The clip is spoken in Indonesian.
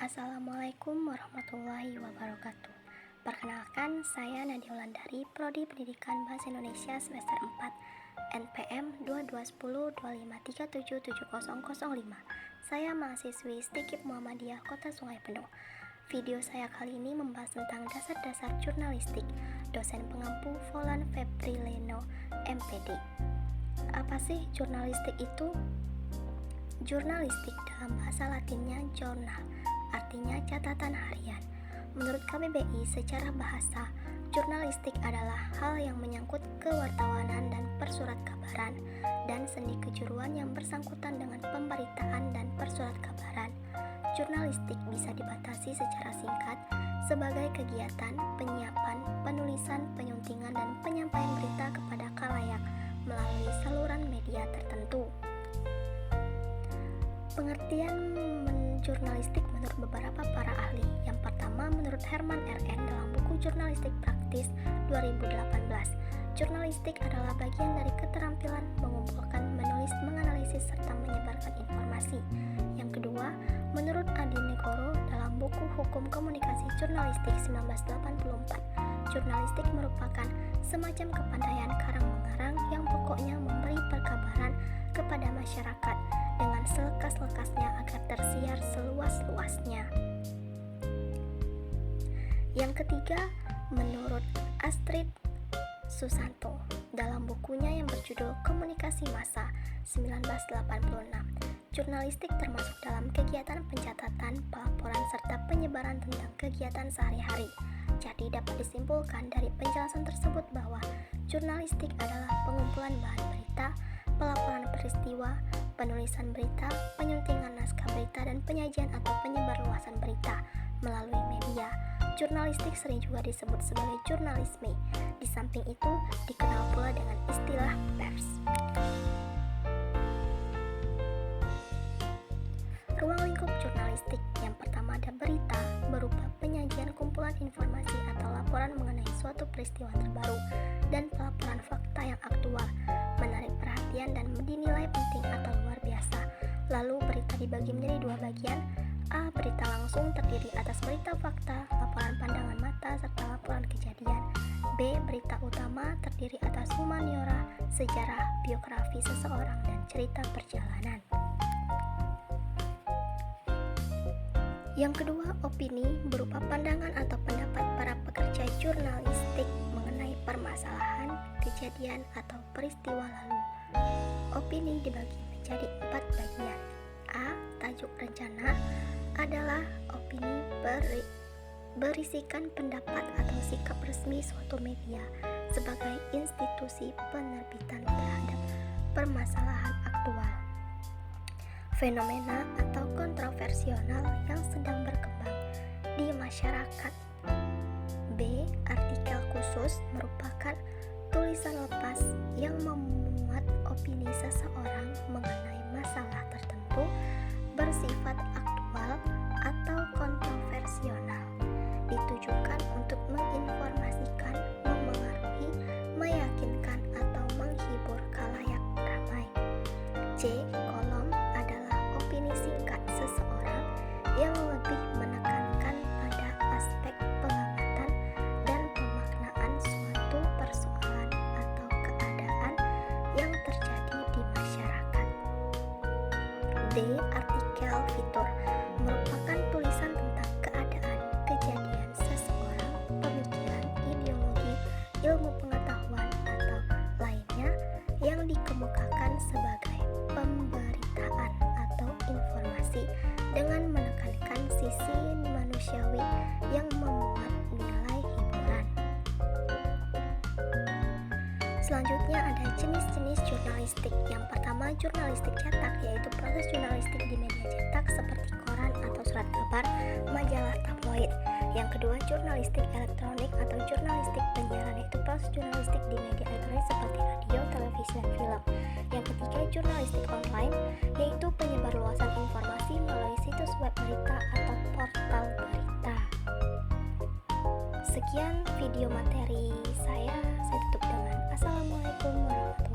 Assalamualaikum warahmatullahi wabarakatuh. Perkenalkan, saya Nadia Wulandari, Prodi Pendidikan Bahasa Indonesia semester 4, NPM 221025377005. Saya mahasiswi STIKIP Muhammadiyah Kota Sungai Penuh. Video saya kali ini membahas tentang dasar-dasar jurnalistik. Dosen pengampu Volan Febrileno, MPD. Apa sih jurnalistik itu? Jurnalistik dalam bahasa Latinnya journal, artinya catatan harian. Menurut KBBI, secara bahasa, jurnalistik adalah hal yang menyangkut kewartawanan dan persurat kabaran dan sendi kejuruan yang bersangkutan dengan pemberitaan dan persurat kabaran. Jurnalistik bisa dibatasi secara singkat sebagai kegiatan penyiapan, penulisan, penyuntingan, dan penyampaian berita kepada khalayak melalui saluran media tertentu. Pengertian jurnalistik menurut beberapa para ahli. Yang pertama, menurut Herman R.N. dalam buku Jurnalistik Praktis 2018, jurnalistik adalah bagian dari keterampilan mengumpulkan, menulis, menganalisis, serta menyebarkan informasi. Yang kedua, menurut Adi Negoro dalam buku Hukum Komunikasi Jurnalistik 1984, jurnalistik merupakan semacam kepandaian karang-mengarang yang pokoknya memberi perkabaran kepada masyarakat dengan selekas-lekasnya agar tersiar seluas-luasnya. Yang ketiga, menurut Astrid Susanto dalam bukunya yang berjudul Komunikasi Massa 1986, jurnalistik termasuk dalam kegiatan pencatatan, pelaporan, serta penyebaran tentang kegiatan sehari-hari. Jadi dapat disimpulkan dari penjelasan tersebut bahwa jurnalistik adalah pengumpulan bahan berita, pelaporan peristiwa, penulisan berita, penyuntingan naskah berita, dan penyajian atau penyebarluasan berita melalui media. Jurnalistik sering juga disebut sebagai jurnalisme. Di samping itu, dikenal pula dengan istilah pers. Ruang lingkup jurnalistik. Yang pertama ada berita, berupa penyajian kumpulan informasi atau laporan mengenai suatu peristiwa terbaru dan pelaporan fakta yang aktual, menarik perhatian dan dinilai penting atau luar biasa. Lalu berita dibagi menjadi dua bagian. A. Berita langsung terdiri atas berita fakta, laporan pandangan mata, serta laporan kejadian. B. Berita utama terdiri atas humaniora, sejarah, biografi seseorang, dan cerita perjalanan. Yang kedua, opini berupa pandangan atau pendapat para pekerja jurnalistik mengenai permasalahan, kejadian, atau peristiwa lalu. Opini dibagi menjadi 4 bagian. A. Tajuk rencana adalah opini berisikan pendapat atau sikap resmi suatu media sebagai institusi penerbitan terhadap permasalahan aktual, fenomena atau kontroversial yang sedang berkembang di masyarakat. B. Artikel khusus merupakan tulisan lepas yang memuat opini seseorang mengenai masalah tertentu bersifat aktual atau kontroversial, ditujukan untuk menginformasikan, memengaruhi, meyakinkan, atau menghibur khalayak ramai. C. Kolom adalah opini singkat seseorang yang lebih menekankan pada aspek pengamatan dan pemaknaan suatu persoalan atau keadaan yang terjadi di masyarakat. D. Artikel fitur merupakan tulisan tentang keadaan, kejadian seseorang, pemikiran, ideologi, ilmu pengetahuan, atau lainnya yang dikemukakan sebagai pemberitaan atau informasi dengan menekankan sisi manusiawi yang memuat nilai hiburan. Selanjutnya ada jenis-jenis jurnalistik. Yang pertama, jurnalistik cetak, yaitu proses jurnalistik di media cetak seperti koran atau surat kabar, majalah, tabloid. Yang kedua, jurnalistik elektronik atau jurnalistik penyiaran, yaitu proses jurnalistik di media elektronik seperti radio, televisi, dan film. Yang ketiga, jurnalistik online, yaitu penyebarluasan informasi melalui situs web berita atau portal berita. Sekian video materi saya tutup dengan Assalamualaikum warahmatullahi wabarakatuh.